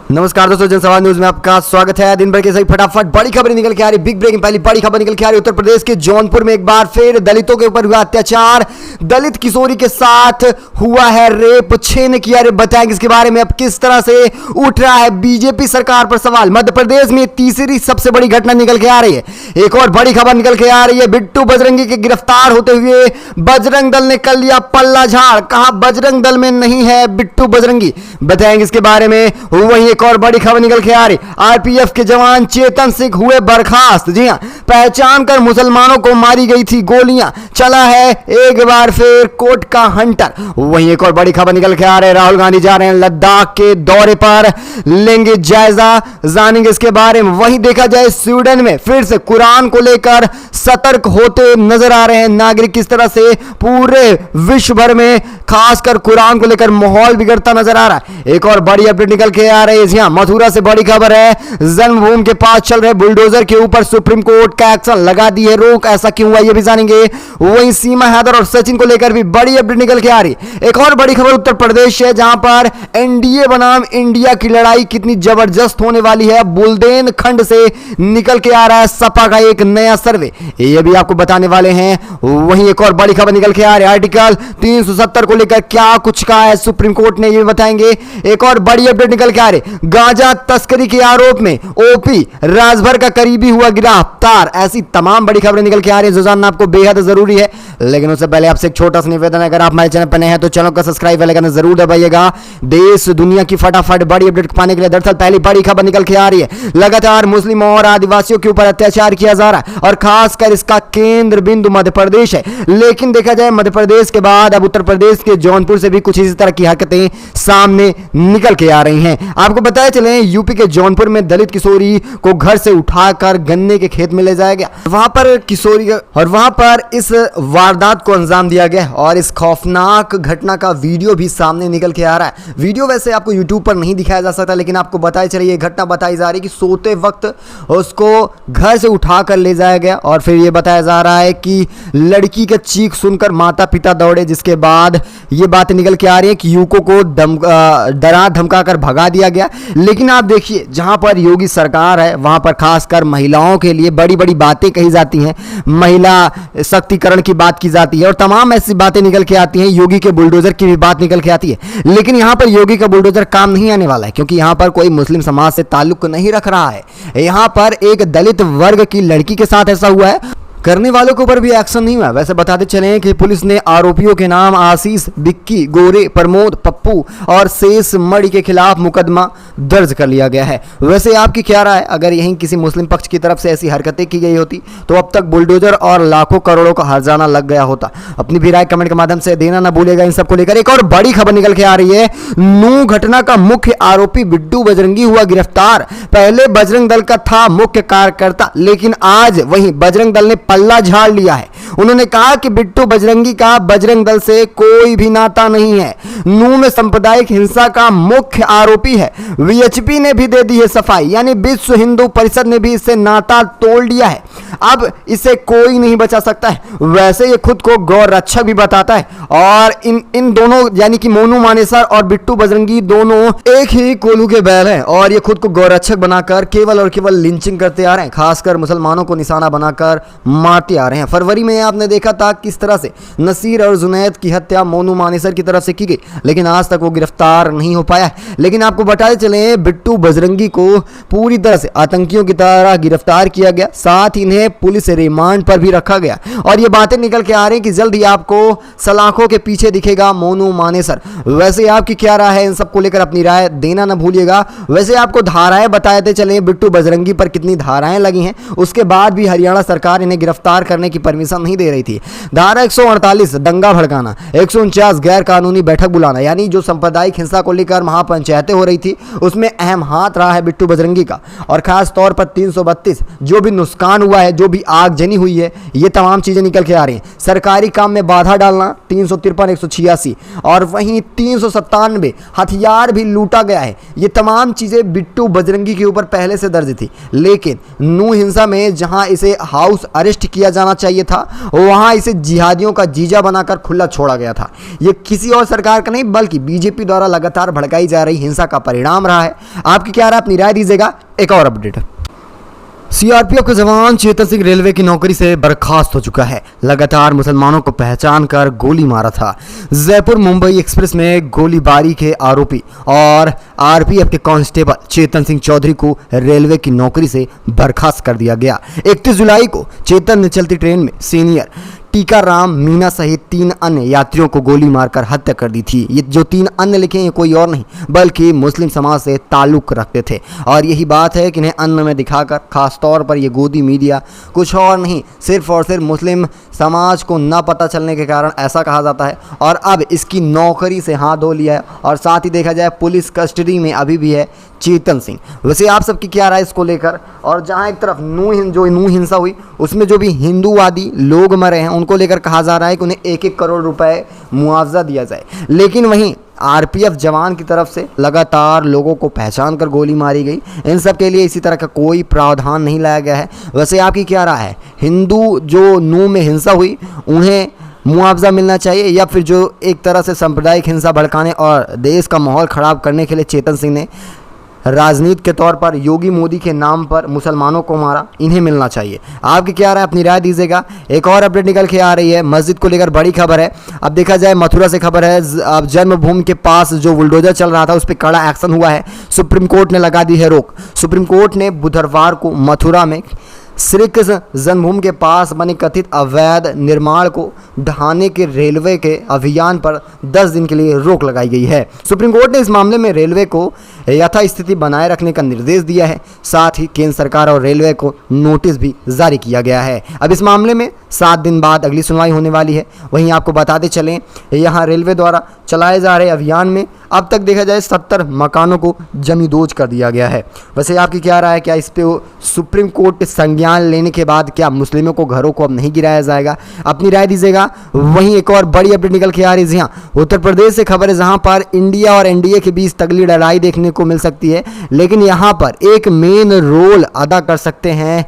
नमस्कार दोस्तों, जनसभा न्यूज में आपका स्वागत है। दिन भर के सही फटाफट बड़ी खबरें निकल के आ रही। बिग ब्रेकिंग पहली बड़ी खबर निकल के आ रही। उत्तर प्रदेश के जौनपुर में एक बार फिर दलितों के ऊपर हुआ अत्याचार। दलित किशोरी के साथ हुआ है रेप। 6 ने किया रेप। बताएंगे इसके बारे में। अब किस तरह से उठ रहा है बीजेपी सरकार पर सवाल। मध्य प्रदेश में तीसरी सबसे बड़ी घटना निकल के आ रही है। एक और बड़ी खबर निकल के आ रही है। बिट्टू बजरंगी के गिरफ्तार होते हुए बजरंग दल ने कर लिया पल्ला झाड़। कहा बजरंग दल में नहीं है बिट्टू बजरंगी। बताएंगे इसके बारे में। वहीं एक और बड़ी खबर निकल के आ रही। आरपीएफ के जवान चेतन सिंह हुए बर्खास्त। जी हां, पहचान कर मुसलमानों को मारी गई थी गोलियां। चला है एक बार फिर कोर्ट का हंटर। वहीं एक और बड़ी खबर निकल के आ रही है। राहुल गांधी जा रहे हैं लद्दाख के दौरे पर, लेंगे जायजा, जानेंगे इसके बारे में। वहीं देखा जाए स्वीडन में फिर से कुरान को लेकर सतर्क होते नजर आ रहे हैं नागरिक। किस तरह से पूरे विश्व भर में खासकर कुरान को लेकर माहौल बिगड़ता नजर आ रहा है। एक और बड़ी अपडेट निकल के आ रही है। मथुरा से बड़ी खबर है। जन्मभूमि के पास चल रहे बुलडोजर के ऊपर सुप्रीम कोर्ट का एक्शन, लगा दी है रोक। ऐसा क्यों हुआ ये भी जानेंगे। वहीं सीमा हैदर और सचिन को लेकर भी बड़ी अपडेट निकल के आ रही। एक और बड़ी खबर उत्तर प्रदेश है, जहां पर एनडीए बनाम इंडिया की लड़ाई कितनी जबरदस्त होने वाली है। बुंदेलखंड से निकल के आ रहा है सपा का एक नया सर्वे, ये भी आपको बताने वाले हैं। वहीं एक और बड़ी खबर निकल के आ रही है। आर्टिकल 370 को लेकर क्या कुछ कहा है सुप्रीम कोर्ट ने, ये भी बताएंगे। एक और बड़ी अपडेट निकल के आ रही। गांजा तस्करी के आरोप में ओपी राजभर का करीबी हुआ गिरफ्तार। ऐसी तमाम बड़ी खबरें निकल के आ रही है जो जानना आपको बेहद जरूरी है। लेकिन उससे पहले आपसे एक छोटा सा निवेदन है, अगर आप हमारे चैनल पर नए हैं तो चैनल का सब्सक्राइब बेल आइकन जरूर दबाइएगा। देश दुनिया की फटाफट बड़ी अपडेट पाने के लिए। दरअसल पहली बड़ी खबर निकल के आ रही है। लगातार मुस्लिमों और आदिवासियों के ऊपर अत्याचार किया जा रहा है और खासकर इसका केंद्र बिंदु मध्य प्रदेश है। लेकिन देखा जाए मध्य प्रदेश के बाद अब उत्तर प्रदेश के जौनपुर से भी कुछ इसी तरह की हरकतें सामने निकल के आ रही हैं। आपको बताया चले यूपी के जौनपुर में दलित किशोरी को घर से उठाकर गन्ने के खेत में ले जाया गया। वहां पर किशोरी और वहां पर इस वारदात को अंजाम दिया गया और इस खौफनाक घटना का वीडियो भी सामने निकल के आ रहा है। वीडियो वैसे आपको यूट्यूब पर नहीं दिखाया जा सकता, लेकिन आपको बताया चले ये घटना बताई जा रही है कि सोते वक्त उसको घर से उठाकर ले जाया गया और फिर ये बताया जा रहा है कि लड़की का चीख सुनकर माता पिता दौड़े, जिसके बाद ये बातें निकल के आ रही है कि युवकों को डरा धमका कर भगा दिया गया। लेकिन आप देखिए जहां पर योगी सरकार है वहां पर खासकर महिलाओं के लिए बड़ी बड़ी बातें कही जाती हैं, महिला शक्तिकरण की बात की जाती है और तमाम ऐसी बातें निकल के आती हैं। योगी के बुलडोजर की भी बात निकल के आती है, लेकिन यहां पर योगी का बुलडोजर काम नहीं आने वाला है, क्योंकि यहां पर कोई मुस्लिम समाज से ताल्लुक नहीं रख रहा है। यहां पर एक दलित वर्ग की लड़की के साथ ऐसा हुआ है, करने वालों के ऊपर भी एक्शन नहीं हुआ। वैसे बताते चले कि पुलिस ने आरोपियों के नाम आशीष, बिक्की, गोरे, प्रमोद, पप्पू और शेष मणि के खिलाफ मुकदमा दर्ज कर लिया गया है। वैसे आपकी क्या राय, अगर यहीं किसी मुस्लिम पक्ष की तरफ से ऐसी हरकतें की गई होती तो अब तक बुलडोजर और लाखों करोड़ों का हर्जाना लग गया होता। अपनी भी राय कमेंट के माध्यम से देना ना भूलिएगा इन सबको लेकर। एक और बड़ी खबर निकल के आ रही है। नूह घटना का मुख्य आरोपी बिट्टू बजरंगी हुआ गिरफ्तार। पहले बजरंग दल का था मुख्य कार्यकर्ता, लेकिन आज वहीं बजरंग दल ने पल्ला झाड़ लिया है। उन्होंने कहा कि बिट्टू बजरंगी का बजरंग दल से कोई भी नाता नहीं है, नूह में सांप्रदायिक हिंसा का मुख्य आरोपी है। वीएचपी ने भी दे दी है सफाई, यानी विश्व हिंदू परिषद ने भी इससे नाता तोड़ लिया है। अब इसे कोई नहीं बचा सकता है। वैसे ये खुद को गौ रक्षक भी बताता है और इन दोनों यानी कि मोनू मानेसर और बिट्टू बजरंगी दोनों एक ही कोलू के बैल हैं और ये खुद को गौ रक्षक बनाकर केवल और केवल लिंचिंग करते आ रहे हैं, खासकर मुसलमानों को निशाना बनाकर मारते आ रहे हैं। फरवरी में आपने देखा था किस तरह से नसीर और जुनैद की हत्या मोनू मानेसर की तरफ से की गई, लेकिन आज तक वो गिरफ्तार नहीं हो पाया है। लेकिन आपको बताते चले बिट्टू बजरंगी को पूरी तरह से आतंकियों की तरह गिरफ्तार किया गया, साथ ही इन्हें पुलिस रिमांड पर भी रखा गया और ये बातें निकल के आ रही हैं कि जल्द ही आपको सलाखों के पीछे दिखेगा मोनू मानेसर। वैसे आपकी क्या राय है, इन सबको लेकर अपनी राय देना ना भूलिएगा। वैसे आपको धाराएं बताते चले बिट्टू बजरंगी पर कितनी धाराएं लगी हैं, उसके बाद भी हरियाणा सरकार इन्हें गिरफ्तार करने की परमिशन नहीं दे रही थी। धारा 148 दंगा भड़काना, 149 गैर कानूनी बैठक बुलाना, यानी जो सांप्रदायिक हिंसा को लेकर महापंचायतें हो रही थी उसमें अहम हाथ रहा है बिट्टू बजरंगी का, और खास तौर पर 332 जो भी नुकसान हुआ है, जो भी आगजनी हुई है, ये तमाम चीजें निकल के आ रही हैं। सरकारी काम में बाधा डालना 353 186 और वहीं 397 हथियार भी लूटा गया है। ये तमाम चीजें बिट्टू बजरंगी के ऊपर पहले से दर्ज थी, लेकिन नूह हिंसा में जहां इसे हाउस अरेस्ट नष्ट किया जाना चाहिए था, वहां इसे जिहादियों का जीजा बनाकर खुला छोड़ा गया था। ये किसी और सरकार का नहीं बल्कि बीजेपी द्वारा लगातार भड़काई जा रही हिंसा का परिणाम रहा है। आपकी क्या राय, अपनी राय दीजिएगा। एक और अपडेट, सीआरपीएफ के जवान चेतन सिंह रेलवे की नौकरी से बर्खास्त हो चुका है। लगातार मुसलमानों को पहचान कर गोली मारा था। जयपुर मुंबई एक्सप्रेस में गोलीबारी के आरोपी और आरपीएफ के कांस्टेबल चेतन सिंह चौधरी को रेलवे की नौकरी से बर्खास्त कर दिया गया। 31 जुलाई को चेतन ने चलती ट्रेन में सीनियर टीकाराम मीना सहित 3 अन्य यात्रियों को गोली मारकर हत्या कर दी थी। ये जो 3 अन्य लिखे हैं कोई और नहीं बल्कि मुस्लिम समाज से ताल्लुक रखते थे, और यही बात है कि इन्हें अन्य में दिखाकर खास तौर पर ये गोदी मीडिया कुछ और नहीं, सिर्फ और सिर्फ मुस्लिम समाज को न पता चलने के कारण ऐसा कहा जाता है। और अब इसकी नौकरी से हाथ धो लिया है, और साथ ही देखा जाए पुलिस कस्टडी में अभी भी है चेतन सिंह। वैसे आप सबकी क्या राय इसको लेकर? और जहां एक तरफ नूह हिंसा हुई उसमें जो भी हिंदूवादी लोग मरे हैं उनको लेकर कहा जा रहा है कि उन्हें 1-1 करोड़ रुपए मुआवजा दिया जाए, लेकिन वहीं आरपीएफ जवान की तरफ से लगातार लोगों को पहचान कर गोली मारी गई। इन सब के लिए इसी तरह का कोई प्रावधान नहीं लाया गया है। वैसे आपकी क्या राय है? हिंदू जो नूह में हिंसा हुई उन्हें मुआवजा मिलना चाहिए, या फिर जो एक तरह से सांप्रदायिक हिंसा भड़काने और देश का माहौल ख़राब करने के लिए चेतन सिंह ने राजनीति के तौर पर योगी मोदी के नाम पर मुसलमानों को मारा, इन्हें मिलना चाहिए? आपकी क्या राय, अपनी राय दीजिएगा। एक और अपडेट निकल के आ रही है मस्जिद को लेकर, बड़ी खबर है। अब देखा जाए मथुरा से खबर है, अब जन्मभूमि के पास जो बुलडोजर चल रहा था उस पर कड़ा एक्शन हुआ है। सुप्रीम कोर्ट ने लगा दी है रोक। सुप्रीम कोर्ट ने बुधवार को मथुरा में श्री कृष्ण जन्मभूमि के पास बने कथित अवैध निर्माण को ढहाने के रेलवे के अभियान पर 10 दिन के लिए रोक लगाई गई है। सुप्रीम कोर्ट ने इस मामले में रेलवे को यथास्थिति बनाए रखने का निर्देश दिया है। साथ ही केंद्र सरकार और रेलवे को नोटिस भी जारी किया गया है। अब इस मामले में 7 दिन बाद अगली सुनवाई होने वाली है। वहीं आपको बताते चलें, यहाँ रेलवे द्वारा चलाए जा रहे अभियान में अब तक देखा जाए 70 मकानों को जमींदोज कर दिया गया है। वैसे आपकी क्या राय है? क्या इस पे सुप्रीम कोर्ट के संज्ञान लेने के बाद क्या मुस्लिमों को घरों को अब नहीं गिराया जाएगा? अपनी राय दीजिएगा। वहीं एक और बड़ी अपडेट निकल के आ रही है। यहाँ उत्तर प्रदेश से खबर है जहां पर इंडिया और एनडीए के बीच तगड़ी लड़ाई देखने को मिल सकती है, लेकिन यहां पर एक मेन रोल अदा कर सकते हैं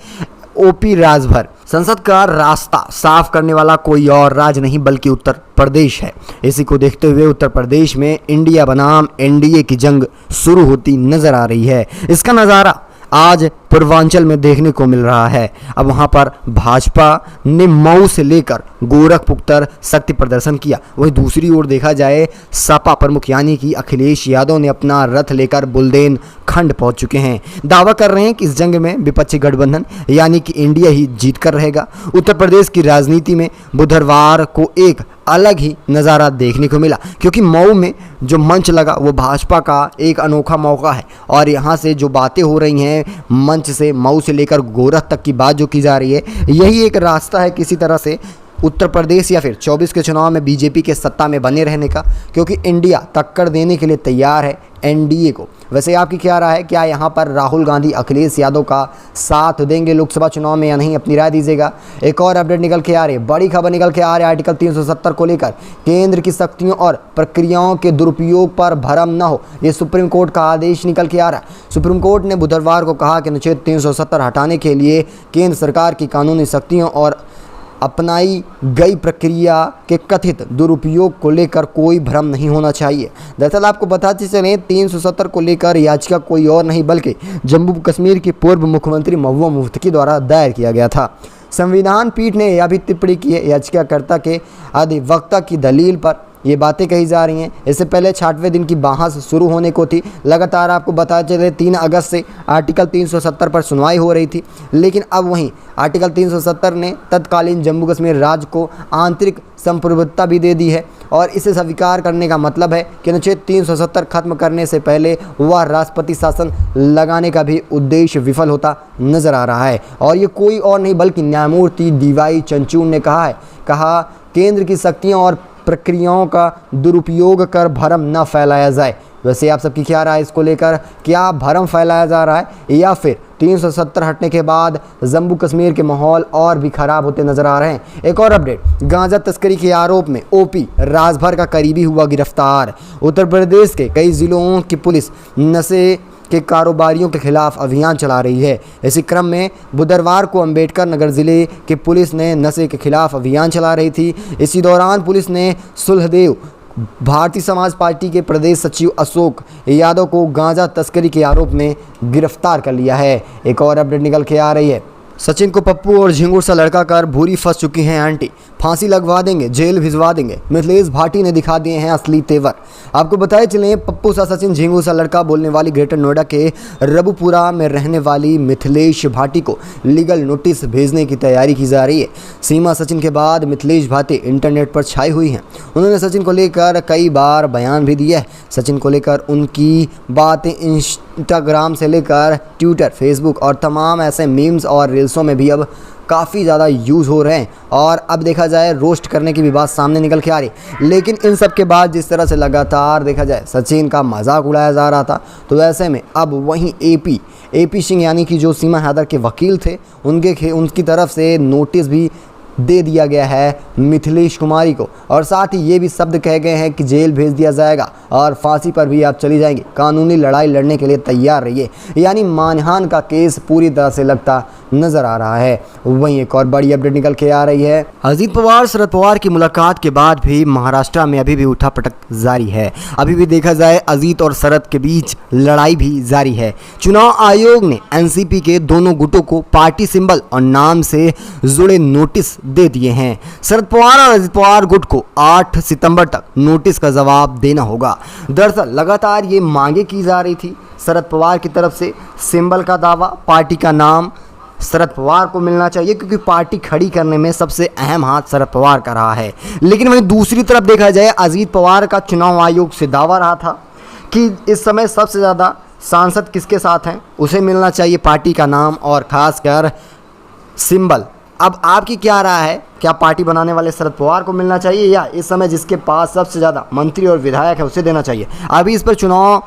ओपी राजभर। संसद का रास्ता साफ करने वाला कोई और राज्य नहीं बल्कि उत्तर प्रदेश है। इसी को देखते हुए उत्तर प्रदेश में इंडिया बनाम एनडीए की जंग शुरू होती नजर आ रही है। इसका नज़ारा आज पूर्वांचल में देखने को मिल रहा है। अब वहां पर भाजपा ने मऊ से लेकर गोरखपुर तक शक्ति प्रदर्शन किया। वहीं दूसरी ओर देखा जाए सपा प्रमुख यानी कि अखिलेश यादव ने अपना रथ लेकर बुलदेन खंड पहुंच चुके हैं। दावा कर रहे हैं कि इस जंग में विपक्षी गठबंधन यानी कि इंडिया ही जीत कर रहेगा। उत्तर प्रदेश की राजनीति में बुधवार को एक अलग ही नज़ारा देखने को मिला, क्योंकि मऊ में जो मंच लगा वो भाजपा का एक अनोखा मौका है। और यहाँ से जो बातें हो रही हैं मंच से, मऊ से लेकर गोरख तक की बात जो की जा रही है, यही एक रास्ता है किसी तरह से उत्तर प्रदेश या फिर 24 के चुनाव में बीजेपी के सत्ता में बने रहने का, क्योंकि इंडिया टक्कर देने के लिए तैयार है एनडीए को। वैसे आपकी क्या राय है? क्या यहाँ पर राहुल गांधी अखिलेश यादव का साथ देंगे लोकसभा चुनाव में या नहीं? अपनी राय दीजिएगा। एक और अपडेट निकल के आ रही है, बड़ी खबर निकल के आ रही है आर्टिकल 370 को लेकर। केंद्र की शक्तियों और प्रक्रियाओं के दुरुपयोग पर भरम न हो, ये सुप्रीम कोर्ट का आदेश निकल के आ रहा है। सुप्रीम कोर्ट ने बुधवार को कहा कि अनुच्छेद 370 हटाने के लिए केंद्र सरकार की कानूनी शक्तियों और अपनाई गई प्रक्रिया के कथित दुरुपयोग को लेकर कोई भ्रम नहीं होना चाहिए। दरअसल आपको बताते चलें 370 को लेकर याचिका कोई और नहीं बल्कि जम्मू कश्मीर के पूर्व मुख्यमंत्री महबूबा मुफ्ती द्वारा दायर किया गया था। संविधान पीठ ने यह भी टिप्पणी की है याचिकाकर्ता के अधिवक्ता की दलील पर ये बातें कही जा रही हैं। इससे पहले 60वें दिन की बहस शुरू होने को थी। लगातार आपको बताते चले 3 अगस्त से आर्टिकल 370 पर सुनवाई हो रही थी, लेकिन अब वहीं आर्टिकल 370 ने तत्कालीन जम्मू कश्मीर राज्य को आंतरिक संप्रभुत्ता भी दे दी है। और इसे स्वीकार करने का मतलब है कि अनुच्छेद 370 खत्म करने से पहले वह राष्ट्रपति शासन लगाने का भी उद्देश्य विफल होता नजर आ रहा है। और ये कोई और नहीं बल्कि न्यायमूर्ति डीवाई चंद्रचूड़ ने कहा केंद्र की शक्तियों और प्रक्रियाओं का दुरुपयोग कर भरम न फैलाया जाए। वैसे आप सबकी क्या राय इसको लेकर? क्या भरम फैलाया जा रहा है या फिर 370 हटने के बाद जम्मू कश्मीर के माहौल और भी खराब होते नजर आ रहे हैं? एक और अपडेट, गांजा तस्करी के आरोप में ओपी राजभर का करीबी हुआ गिरफ्तार। उत्तर प्रदेश के कई जिलों की पुलिस नशे के कारोबारियों के खिलाफ अभियान चला रही है। इसी क्रम में बुधवार को अंबेडकर नगर जिले की पुलिस ने नशे के खिलाफ अभियान चला रही थी। इसी दौरान पुलिस ने सुलहदेव भारतीय समाज पार्टी के प्रदेश सचिव अशोक यादव को गांजा तस्करी के आरोप में गिरफ्तार कर लिया है। एक और अपडेट निकल के आ रही है। सचिन को पप्पू और झिंगुर सा लड़का कर भूरी फंस चुकी हैं आंटी, फांसी लगवा देंगे, जेल भिजवा देंगे। मिथिलेश भाटी ने दिखा दिए हैं असली तेवर। आपको बताए चलें, पप्पू सा सचिन झिंगुर सा लड़का बोलने वाली ग्रेटर नोएडा के रबुपुरा में रहने वाली मिथिलेश भाटी को लीगल नोटिस भेजने की तैयारी की जा रही है। सीमा सचिन के बाद मिथिलेश भाटी इंटरनेट पर छाई हुई हैं। उन्होंने सचिन को लेकर कई बार बयान भी दिया है। सचिन को लेकर उनकी बातें इंस्टाग्राम से लेकर ट्विटर, फेसबुक और तमाम ऐसे मीम्स और रील्सों में भी अब काफ़ी ज़्यादा यूज़ हो रहे हैं और अब देखा जाए रोस्ट करने की भी बात सामने निकल के आ रही। लेकिन इन सब के बाद जिस तरह से लगातार देखा जाए सचिन का मजाक उड़ाया जा रहा था, तो वैसे में अब वहीं एपी सिंह यानी कि जो सीमा हैदर के वकील थे उनकी तरफ से नोटिस भी दे दिया गया है मिथिलेश कुमारी को, और साथ ही ये भी शब्द कहे गए हैं कि जेल भेज दिया जाएगा और फांसी पर भी आप चली जाएंगी। कानूनी लड़ाई लड़ने के लिए तैयार रहिए। यानी मानहानि का केस पूरी तरह से लगता नजर आ रहा है। वहीं एक और बड़ी अपडेट निकल के आ रही है। अजीत पवार शरद पवार की मुलाकात के बाद भी महाराष्ट्र में अभी भी उठापटक जारी है। अभी भी देखा जाए अजीत और शरद के बीच लड़ाई भी जारी है। चुनाव आयोग ने एनसीपी के दोनों गुटों को पार्टी सिंबल और नाम से जुड़े नोटिस दे दिए हैं। शरद पवार और अजीत पवार गुट को 8 सितंबर तक नोटिस का जवाब देना होगा। दरअसल लगातार ये मांगे की जा रही थी शरद पवार की तरफ से। सिंबल का दावा, पार्टी का नाम शरद पवार को मिलना चाहिए क्योंकि पार्टी खड़ी करने में सबसे अहम हाथ शरद पवार का रहा है। लेकिन वहीं दूसरी तरफ देखा जाए अजीत पवार का चुनाव आयोग से दावा रहा था कि इस समय सबसे ज़्यादा सांसद किसके साथ हैं, उसे मिलना चाहिए पार्टी का नाम और खासकर सिंबल। अब आपकी क्या राय है, क्या पार्टी बनाने वाले शरद पवार को मिलना चाहिए या इस समय जिसके पास सबसे ज़्यादा मंत्री और विधायक है उसे देना चाहिए? अभी इस पर चुनाव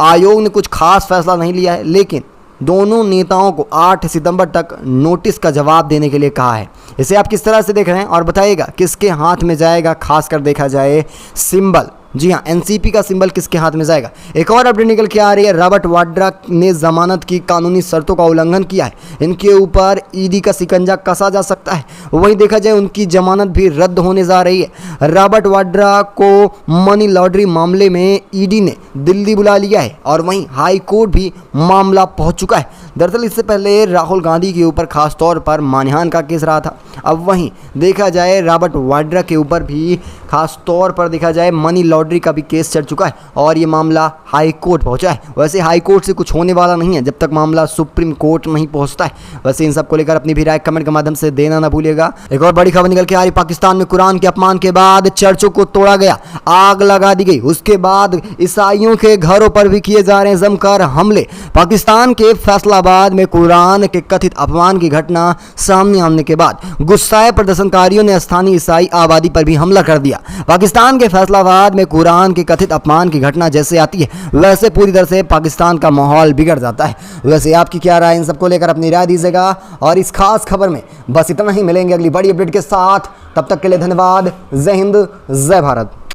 आयोग ने कुछ खास फैसला नहीं लिया है, लेकिन दोनों नेताओं को 8 सितंबर तक नोटिस का जवाब देने के लिए कहा है। इसे आप किस तरह से देख रहे हैं और बताइएगा किसके हाथ में जाएगा, खासकर देखा जाए सिंबल। जी हाँ, एनसीपी का सिंबल किसके हाथ में जाएगा? एक और अपडेट निकल के आ रही है। रॉबर्ट वाड्रा ने जमानत की कानूनी शर्तों का उल्लंघन किया है। इनके ऊपर ईडी का शिकंजा कसा जा सकता है। वहीं देखा जाए उनकी जमानत भी रद्द होने जा रही है। रॉबर्ट वाड्रा को मनी लॉन्ड्रिंग मामले में ईडी ने दिल्ली बुला लिया है और वहीं हाई कोर्ट भी मामला पहुंच चुका है। दरअसल इससे पहले राहुल गांधी के ऊपर खास तौर पर मानहानि का केस रहा था। अब वहीं देखा जाए रॉबर्ट वाड्रा के ऊपर भी खास तौर पर देखा जाए मनी लॉन्ड्रिंग का भी केस चल चुका है और ये मामला हाई कोर्ट पहुंचा है। वैसे हाई कोर्ट से कुछ होने वाला नहीं है जब तक मामला सुप्रीम कोर्ट नहीं पहुंचता है। वैसे इन सब को लेकर अपनी भी राय कमेंट के माध्यम से देना ना भूलिएगा। एक और बड़ी खबर निकल के आ रही, पाकिस्तान में कुरान के अपमान के बाद चर्चों को तोड़ा गया, आग लगा दी गई। उसके बाद ईसाइयों के घरों पर भी किए जा रहे हैं जमकर हमले। पाकिस्तान के फैसलाबाद में कुरान के कथित अपमान की घटना सामने आने के बाद गुस्साए प्रदर्शनकारियों ने स्थानीय ईसाई आबादी पर भी हमला कर दिया। पाकिस्तान के फैसलाबाद में कुरान के कथित अपमान की घटना जैसे आती है वैसे पूरी तरह से पाकिस्तान का माहौल बिगड़ जाता है। वैसे आपकी क्या राय, इन सबको लेकर अपनी राय दीजिएगा। और इस खास खबर में बस इतना ही, मिलेंगे अगली बड़ी अपडेट के साथ। तब तक के लिए धन्यवाद। जय हिंद, जय भारत।